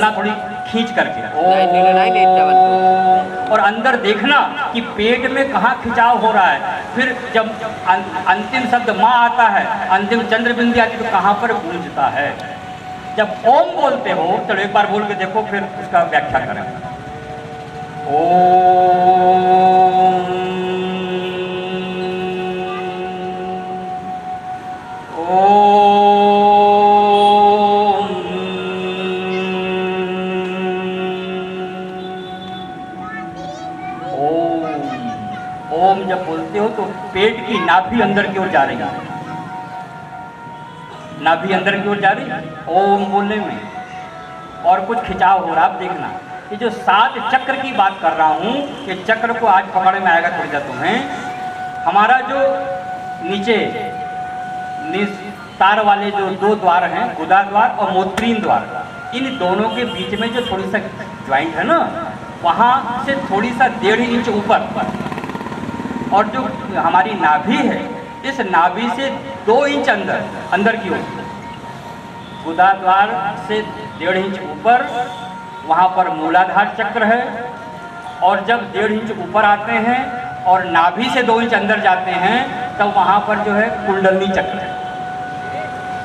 बोलना थोड़ी खींच करके और अंदर देखना कि पेट में कहाँ खिंचाव हो रहा है। फिर जब अंतिम शब्द माँ आता है, अंतिम चंद्र बिंदी आती है तो कहाँ पर गूंजता है। जब ओम बोलते हो तो एक बार बोल के देखो, फिर उसका व्याख्या करें। ओम ओम जब बोलते हो तो पेट की नाभि अंदर की ओर जा रही है, नाभि अंदर की ओर जा रही है ओम बोलने में, और कुछ खिंचाव हो रहा। आप देखना, ये जो 7 चक्र की बात कर रहा हूँ, ये चक्र को आज पकड़ में आएगा थोड़ी देर तुम्हें। हमारा जो नीचे निस्तार वाले जो 2 द्वार हैं, गुदा द्वार और मोत्रीन द्वार, इन दोनों के बीच में जो थोड़ी सा ज्वाइंट है ना, वहाँ से थोड़ी सा 1.5 इंच ऊपर, और जो हमारी नाभि है, इस नाभि से 2 इंच अंदर की ओर, गुदा द्वार से 1.5 इंच ऊपर, वहाँ पर मूलाधार चक्र है। और जब 1.5 इंच ऊपर आते हैं और नाभि से 2 इंच अंदर जाते हैं, तब वहाँ पर जो है कुंडलनी चक्र है।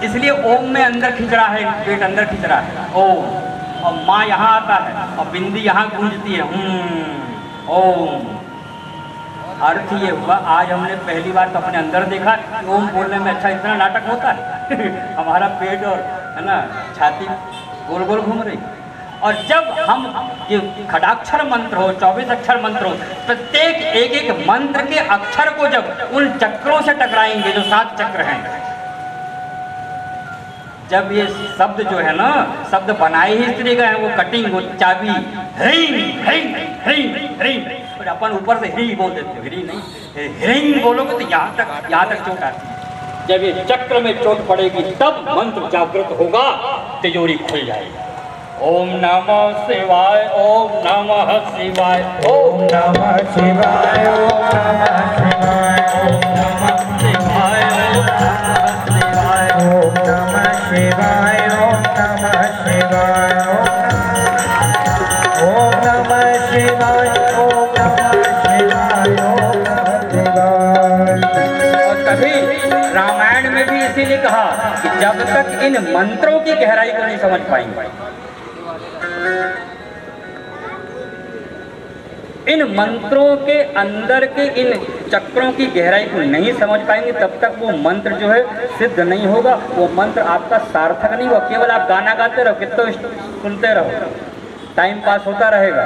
इसलिए ओम में अंदर खिंच रहा है, पेट अंदर खिंच रहा है ओम, और माँ यहाँ आता है और बिंदी यहाँ गूंजती है ओम। अर्थ ये हुआ, आज हमने पहली बार तो अपने अंदर देखा कि ओम बोलने में अच्छा इतना नाटक होता है हमारा पेट और है ना छाती गोल गोल घूम रही। और जब हम ये खडाक्षर मंत्र हो, 24 अक्षर मंत्र हो, प्रत्येक एक मंत्र के अक्षर को जब उन चक्रों से टकराएंगे, जो 7 चक्र हैं, जब ये शब्द जो है ना, शब्द बनाए ही इस तरह का है, वो कटिंग, वो चाबी, हिंग हिंग हिंग हिंग, अपन ऊपर से ही बोल देते हो, हिरी नहीं, हिरिंग बोलोगे तो यहाँ तक चोट आती है। जब ये चक्र में चोट पड़ेगी तब मंत्र जागृत होगा, तिजोरी खुल जाएगी। ओम नमः शिवाय, ओम नमः शिवाय, ओम नमः शिवाय, ओम नमः शिवाय, ओम नमः शिवाय, ओम नमः शिवाय, ओम नमः शिवाय, ओम नमः शिवाय, ओम रामायण में भी इसीलिए कहा कि जब तक इन मंत्रों की गहराई को नहीं समझ पाएंगे, इन मंत्रों के अंदर के इन चक्रों की गहराई को नहीं समझ पाएंगे, तब तक वो मंत्र जो है सिद्ध नहीं होगा, वो मंत्र आपका सार्थक नहीं होगा। केवल आप गाना गाते रहो, कितना सुनते रहो, टाइम पास होता रहेगा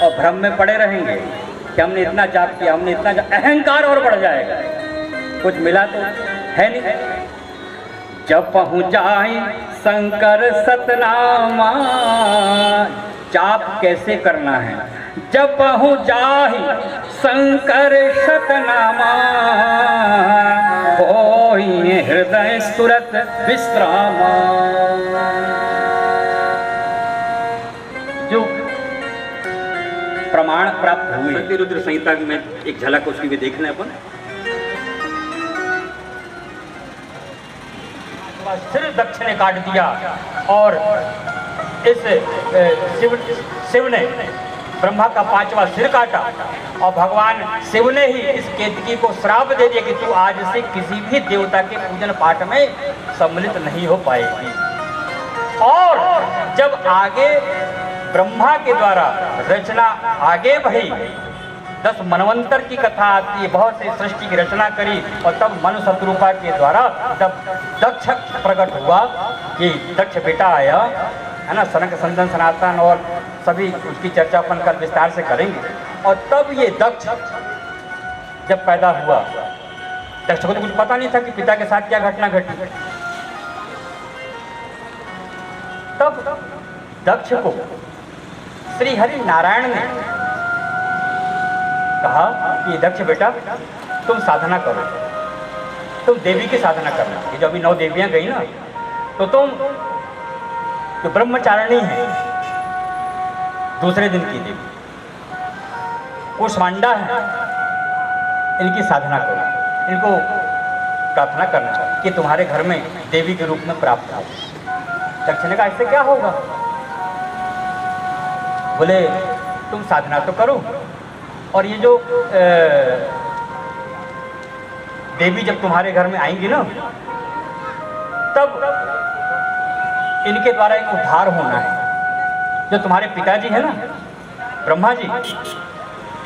और भ्रम में पड़े रहेंगे कि हमने इतना जाप किया, हमने इतना अहंकार और बढ़ जाएगा, कुछ मिला तो है नहीं। जब पहुँचाई शंकर सतनामा, जाप कैसे करना है, जब पहुँचाई शंकर सतनामा, होई हृदय तुरत विश्रामा। जो प्रमाण प्राप्त हुए सत्य रुद्र संहिता में, एक झलक उसकी भी देख लें अपन। सिर दक्ष ने काट दिया और इस शिव ने ब्रह्मा का 5वां सिर काटा, और भगवान शिव ने ही इस केतकी को श्राप दे दिया कि तू आज से किसी भी देवता के पूजन पाठ में सम्मिलित नहीं हो पाएगी। और जब आगे ब्रह्मा के द्वारा रचना आगे बढ़ी, 10 मनवंतर की कथा आती है, बहुत सी सृष्टि की रचना करी, और तब मनु शत्रुपा के द्वारा जब दक्ष प्रकट हुआ, कि दक्ष बेटा आया है ना, सनक संदन सनातन और सभी उसकी चर्चा अपन कल विस्तार से करेंगे। और तब ये दक्ष जब पैदा हुआ, दक्ष को तो कुछ पता नहीं था कि पिता के साथ क्या घटना घटी। तब दक्ष को श्री हरि नारायण ने कहा कि दक्ष बेटा तुम साधना करो, तुम देवी की साधना करना। ये जो अभी 9 देवियां गई ना, तो तुम जो ब्रह्मचारिणी है, दूसरे दिन की देवी कुष्मांडा है, इनकी साधना करो, इनको प्रार्थना करना कि तुम्हारे घर में देवी के रूप में प्राप्त हो। दक्ष ने कहा इससे क्या होगा, बोले तुम साधना तो करो, और ये जो देवी जब तुम्हारे घर में आएंगी ना, तब इनके द्वारा एक उद्धार होना है। जो तुम्हारे पिताजी है ना, ब्रह्मा जी,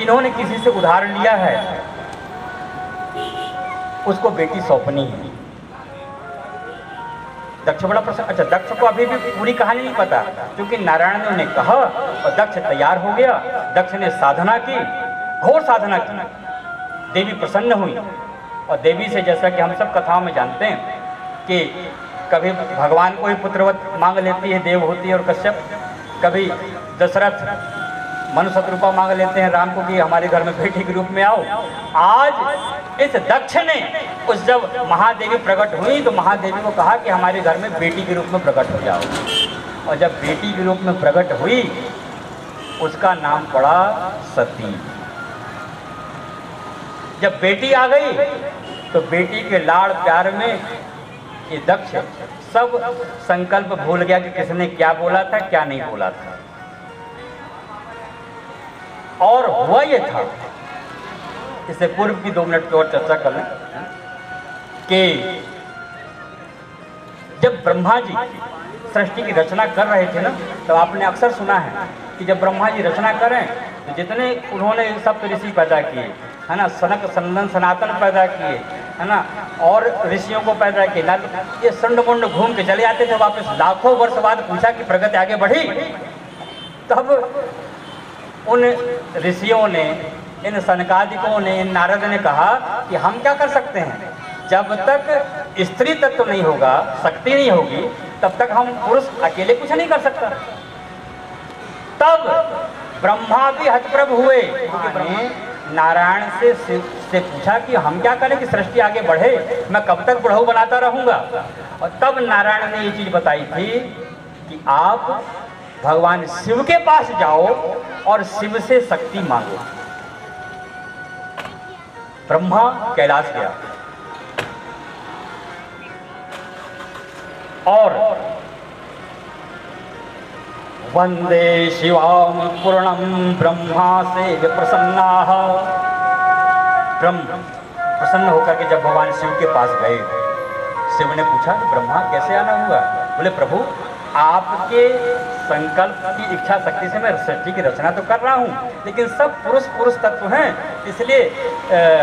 इन्होंने किसी से उधार लिया है, उसको बेटी सौंपनी है। दक्ष बड़ा प्रसन्न। अच्छा, दक्ष को अभी भी पूरी कहानी नहीं पता, क्योंकि नारायण ने उन्हें कहा और दक्ष तैयार हो गया। दक्ष ने साधना की, घोर साधना की, देवी प्रसन्न हुई। और देवी से, जैसा कि हम सब कथाओं में जानते हैं कि कभी भगवान को ही पुत्रवत मांग लेती है देव होती है और कश्यप, कभी दशरथ मनुष्य रूपा मांग लेते हैं राम को कि हमारे घर में बेटी के रूप में आओ। आज इस दक्ष ने उस जब महादेवी प्रकट हुई तो महादेवी को कहा कि हमारे घर में बेटी के रूप में प्रकट हो जाओ, और जब बेटी के रूप में प्रकट हुई उसका नाम पड़ा सती। जब बेटी आ गई तो बेटी के लाड़ प्यार में ये दक्ष सब संकल्प भूल गया कि किसने क्या बोला था क्या नहीं बोला था। और हुआ ये था, इससे पूर्व की 2 मिनट की और चर्चा कर लें कि जब ब्रह्मा जी सृष्टि की रचना कर रहे थे ना, तो आपने अक्सर सुना है कि जब ब्रह्मा जी रचना करें तो जितने उन्होंने सप्त ऋषि पैदा किए है ना, सनक सनंदन सनातन पैदा किए है ना, और ऋषियों को पैदा किए ना, ये संड मुंड घूम के चले आते थे वापस। लाखों वर्ष बाद पूछा कि प्रगति आगे बढ़ी, तब उन ऋषियों ने, इन सनकादिकों ने, इन नारद ने कहा कि हम क्या कर सकते हैं, जब तक स्त्री तत्व नहीं होगा, शक्ति नहीं होगी, तब तक हम पुरुष अकेले कुछ नहीं कर सकता। तब ब्रह्मा भी हतप्रभ हुए, क्योंकि नारायण से पूछा कि हम क्या करें कि सृष्टि आगे बढ़े, मैं कब तक बढ़ऊ बनाता रहूंगा। और तब नारायण ने ये चीज बताई थी कि आप भगवान शिव के पास जाओ और शिव से शक्ति मांगो। ब्रह्मा कैलाश गया और वंदे शिवाम पूर्णम ब्रह्मा से प्रसन्ना। ब्रह्म प्रसन्न होकर के जब भगवान शिव के पास गए, शिव ने पूछा ब्रह्मा कैसे आना हुआ। बोले प्रभु, आपके संकल्प की इच्छा शक्ति से मैं सृष्टि की रचना तो कर रहा हूँ, लेकिन सब पुरुष तत्व हैं, इसलिए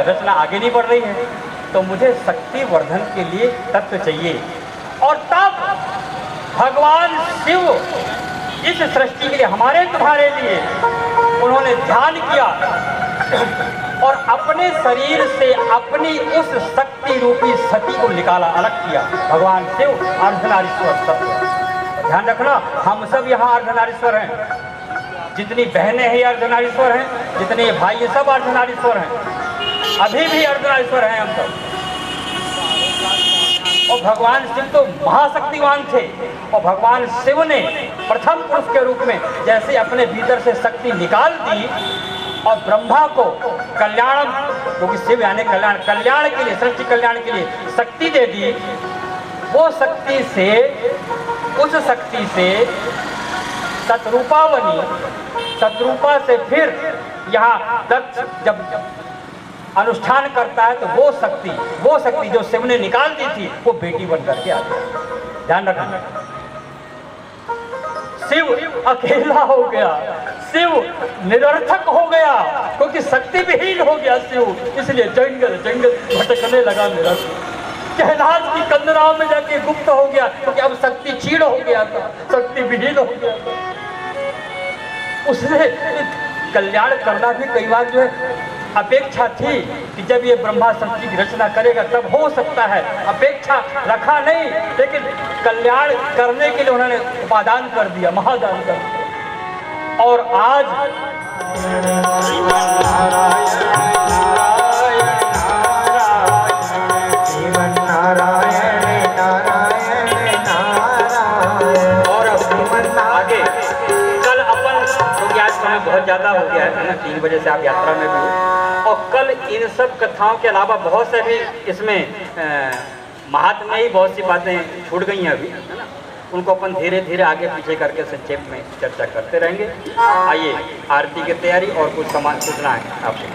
रचना आगे नहीं बढ़ रही है, तो मुझे शक्ति वर्धन के लिए तत्व चाहिए। और तब भगवान शिव इस सृष्टि के लिए, हमारे तुम्हारे लिए उन्होंने ध्यान किया और अपने शरीर से अपनी उस शक्ति रूपी सती को निकाला, अलग किया। भगवान शिव अर्धनारीश्वर तत्व। ध्यान रखना, हम सब यहाँ अर्धनारीश्वर हैं, जितनी बहनें हैं ये अर्धनारीश्वर हैं, जितने भाई ये सब अर्धनारीश्वर हैं, अभी भी अर्धनारीश्वर हैं हम सब। और भगवान शिव तो महाशक्तिवान थे, और भगवान शिव ने प्रथम पुरुष के रूप में जैसे अपने भीतर से शक्ति निकाल दी और ब्रह्मा को कल्याण, क्योंकि शिव यानी कल्याण के लिए, सृष्टि कल्याण के लिए शक्ति दे दी। वो शक्ति से, उस शक्ति से शतरूपा बनी, शतरूपा से फिर यहाँ दक्ष जब अनुष्ठान करता है तो वो शक्ति जो शिव ने निकाल दी थी वो बेटी बन करके आ गई। ध्यान रखना, शिव अकेला हो गया, शिव निरर्थक हो गया, क्योंकि शक्ति विहीन हो गया शिव, इसलिए जंगल जंगल भटकने लगा निरर्थक। कैलाश की कंदराओं में जाके गुप्त हो गया, क्योंकि अब शक्ति क्षीण हो गया था, शक्ति विहीन हो गया था। उसने कल्याण करना भी कई बार जो है अपेक्षा थी कि जब ये ब्रह्मा सृष्टि की रचना करेगा तब हो सकता है, अपेक्षा रखा नहीं, लेकिन कल्याण करने के लिए उन्होंने उपादान कर दिया, महादान कर दिया। और आज बहुत ज़्यादा हो गया है ना, 3 बजे से आप यात्रा में भी हो, और कल इन सब कथाओं के अलावा बहुत से भी इसमें महात्म्य ही बहुत सी बातें छूट गई हैं अभी, है ना। उनको अपन धीरे धीरे आगे पीछे करके संक्षेप में चर्चा करते रहेंगे। आइए आरती की तैयारी और कुछ सामान सूचना है आपसे।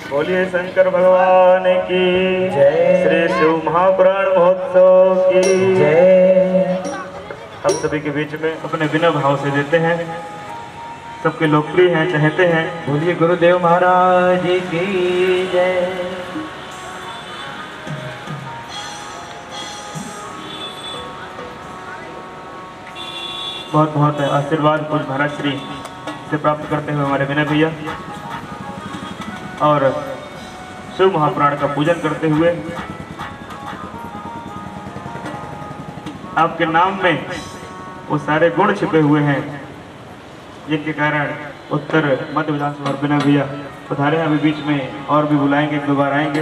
बोलिए शंकर भगवान की जय, श्री शिव महापुराण महोत्सव की जय। हम सभी के बीच में अपने बिना भाव से देते हैं, सबके लोकप्रिय हैं, चाहते हैं। बोलिए गुरुदेव महाराज की जय। बहुत बहुत आशीर्वाद पूज्य महाराज श्री से प्राप्त करते हुए हमारे विनय भैया और शिव महापुराण का पूजन करते हुए आपके नाम में वो सारे गुण छिपे हुए हैं जिनके कारण उत्तर मध्य विधानसभा विनय भैया पधारे हैं। अभी बीच में और भी बुलाएंगे, एक दो बार आएंगे।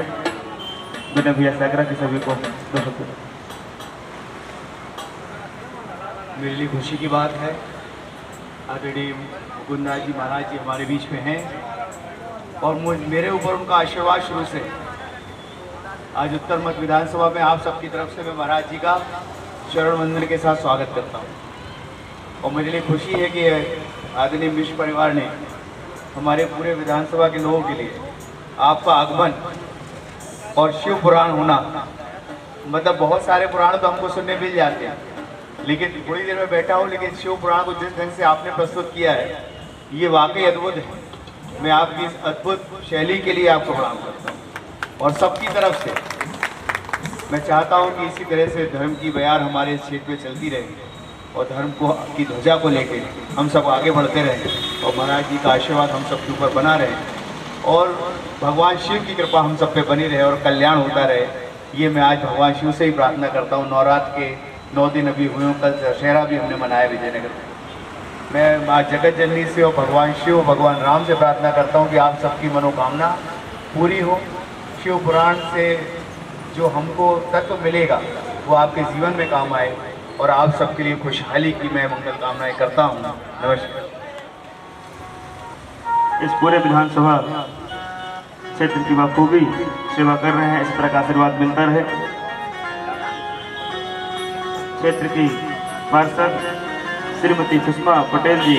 विनय भैया सागरा के सभी को मेरे लिए खुशी की बात है, आदरणीय मुकुंदराज जी महाराज जी हमारे बीच में हैं और मेरे ऊपर उनका आशीर्वाद शुरू से। आज उत्तर मध्य विधानसभा में आप सबकी तरफ से मैं महाराज जी का चरण वंदन के साथ स्वागत करता हूं और मेरे लिए खुशी है कि आदरणीय मिश्र परिवार ने हमारे पूरे विधानसभा के लोगों के लिए आपका आगमन और शिव पुराण होना, मतलब बहुत सारे पुराण तो हमको सुनने मिल जाते हैं, लेकिन थोड़ी देर में बैठा हूँ, लेकिन शिव पुराण को जिस ढंग से आपने प्रस्तुत किया है ये वाकई अद्भुत है। मैं आपकी इस अद्भुत शैली के लिए आपको प्रणाम करता हूँ और सबकी तरफ से मैं चाहता हूँ कि इसी तरह से धर्म की बयार हमारे इस क्षेत्र में चलती रहेगी और धर्म को की ध्वजा को लेकर हम सब आगे बढ़ते रहें और महाराज जी का आशीर्वाद हम सब के ऊपर बना रहे और भगवान शिव की कृपा हम सब पे बनी रहे और कल्याण होता रहे। ये मैं आज भगवान शिव से ही प्रार्थना करता हूँ। नवरात्र के 9 दिन अभी हुए, कल दशहरा भी हमने मनाया विजयनगर में। मैं माँ जगत जननी से और भगवान शिव भगवान राम से प्रार्थना करता हूँ कि आप सबकी मनोकामना पूरी हो। शिव पुराण से जो हमको तत्व मिलेगा वो आपके जीवन में काम आए और आप सबके लिए खुशहाली की मैं मंगल कामनाएं करता हूँ। नमस्कार। इस पूरे विधानसभा क्षेत्र की बखूबी सेवा कर रहे हैं, इस तरह का आशीर्वाद मिलता रहे। क्षेत्र की पार्षद श्रीमती सुषमा पटेल जी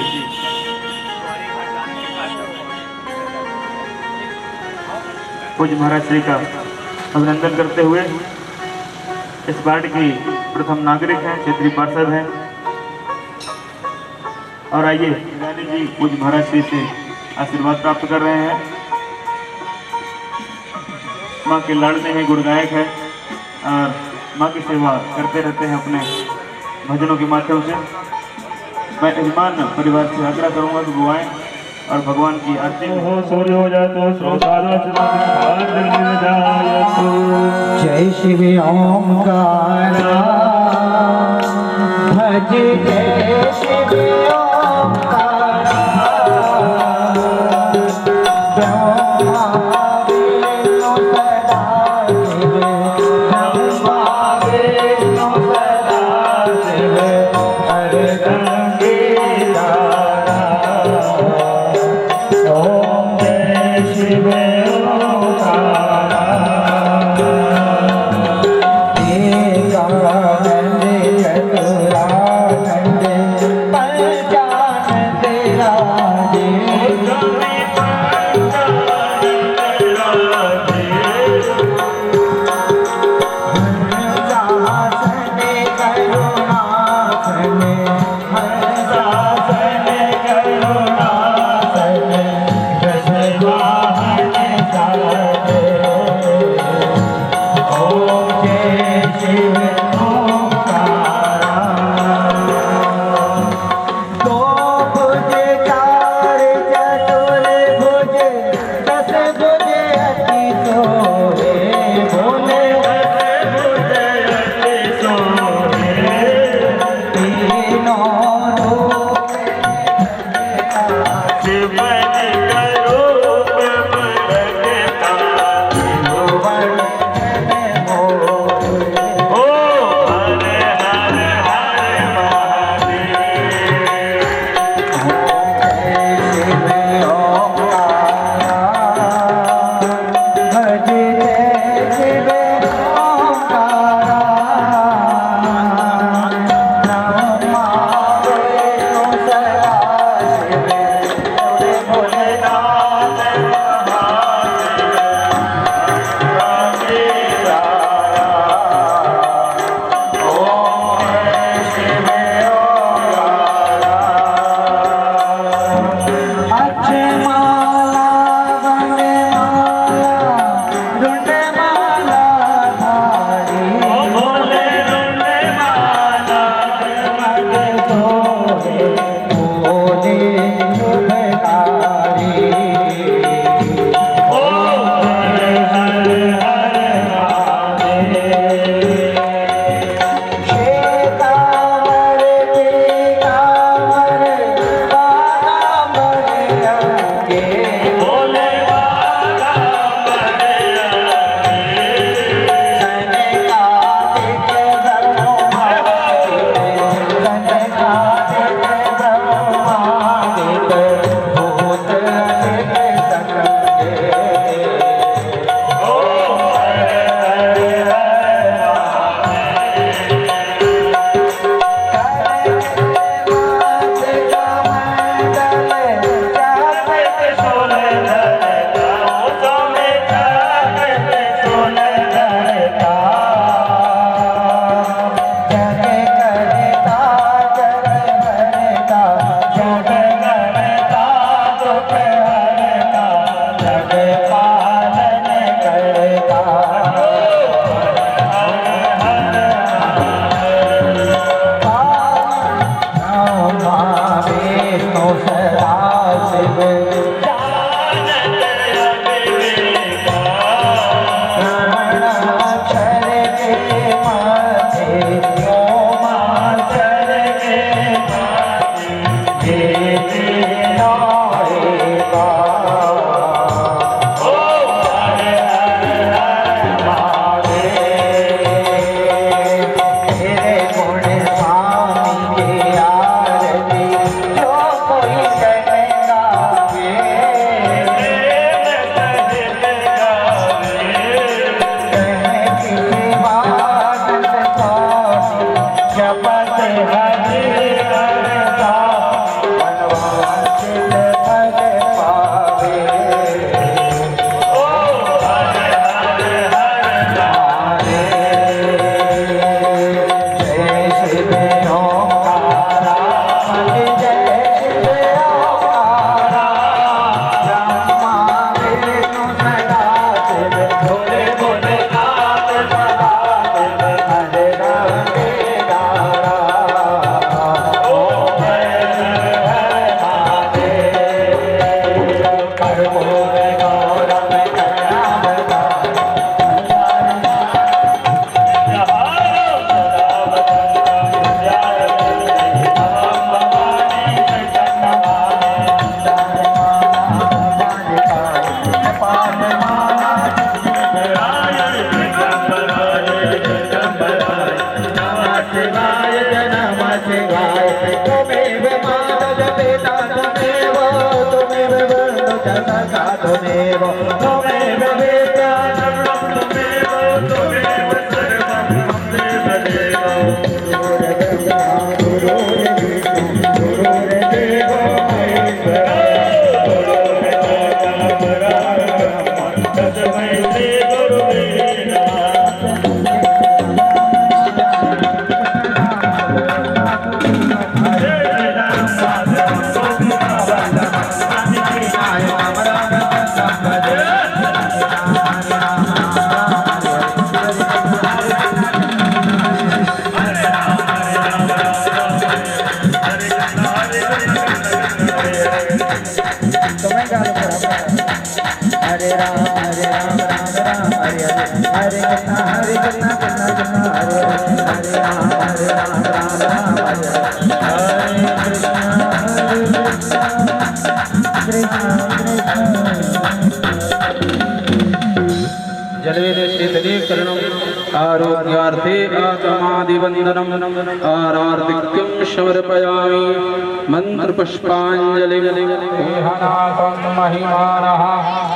पूज्य महाराज श्री का अभिनंदन करते हुए इस वार्ड की प्रथम नागरिक हैं, क्षेत्रीय पार्षद हैं और आइए रानी जी पूज्य महाराज श्री से आशीर्वाद प्राप्त कर रहे हैं। माँ के लाडले हैं, गुणगायक है और माँ की सेवा करते रहते हैं अपने भजनों के माध्यम से। मैं यजमान परिवार से आग्रह करूंगा कि वो आए और भगवान की आरती हो। सूर्य हो जाए तो जय शिव ओंकार भज जय शिव ओंकार पंचा दर्शन साधुमेव त्वमेव वेद्यं त्वमेव सर्वं त्वमेव देवं गुरुर्देवो महेश्वरः तस्मै श्री गुरुवे हरे राम राम राम हरे हरे हरे कृष्णा कृष्णा कृष्णा हरे हरे राम राम राम हरे कृष्णा जलवेदे शीतलीकरणम् आरोग्यार्थे आत्मादिवन्दनम् आरार्तिक्यं समर्पयामि मन्त्रपुष्पाञ्जलिं देहनाथं महिमानः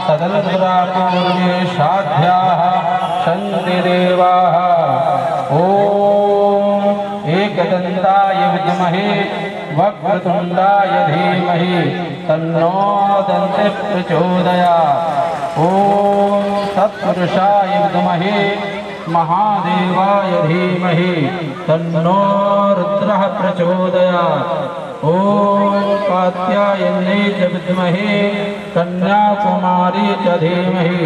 सदनुरापूर्वे साध्याः सन्ति देवाः ॐ एकदन्ताय विद्महे वक्रतुण्डाय धीमहि तन्नो दन्तिः प्रचोदयात् ॐ तत्पुरुषाय विद्महे महादेवाय धीमहि तन्नो रुद्रः प्रचोदयात् ॐ कात्यायने च विद्महे कन्याकुमारी च धीमहि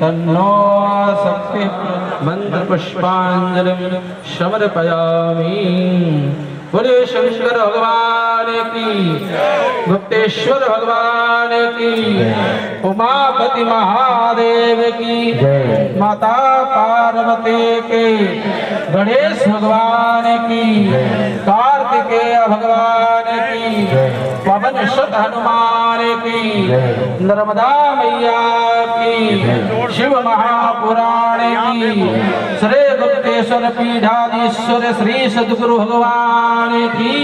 तन्नो शक्तिः मन्त्रपुष्पाञ्जलिं समर्पयामि। बोले शंकर भगवान की, गुप्तेश्वर भगवान की, उमापति महादेव की, माता पार्वती की, गणेश भगवान की, कार्तिकेय भगवान की, पवन सुत हनुमान की, नर्मदा मैया की, शिव महापुराण की, श्री गुप्तेश्वर पीठाधीश्वर श्री सद्गुरु भगवान की।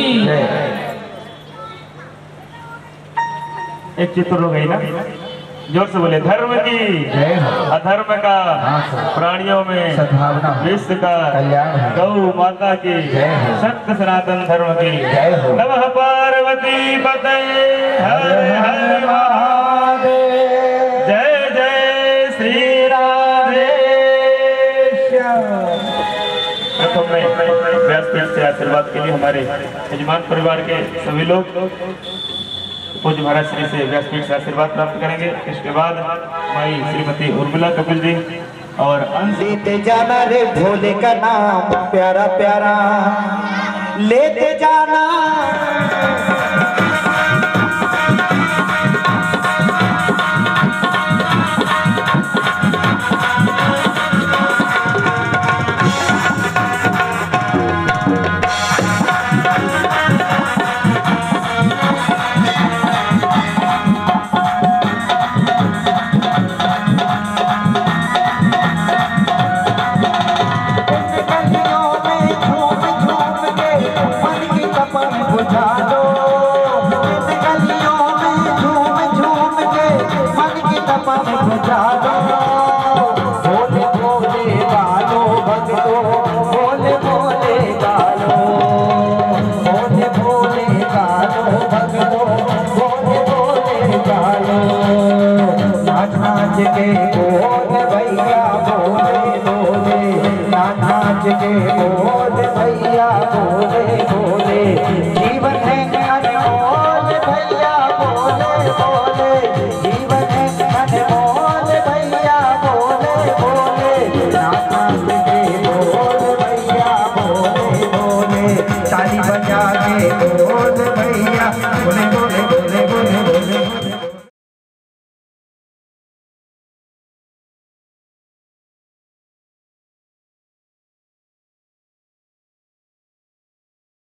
एक चित्र हो गई ना, जोर से बोले धर्म की अधर्म का प्राणियों में सद्भावना विश्व का कल्याण गौ माता की सत्य सनातन धर्म की नमः पार्वती पते हर हर महादेव जय जय श्री राधे श्याम। प्रथम में व्यासपीठ से आशीर्वाद के लिए हमारे यजमान परिवार के सभी लोग पूज्य महाराज श्री से व्यासपीठ से आशीर्वाद प्राप्त करेंगे। इसके बाद माई श्रीमती उर्मिला कपिल जी और लेते जाना रे भोले का नाम प्यारा प्यारा लेते जाना। नाच के बोल भैया बोले बोले नाच के बोल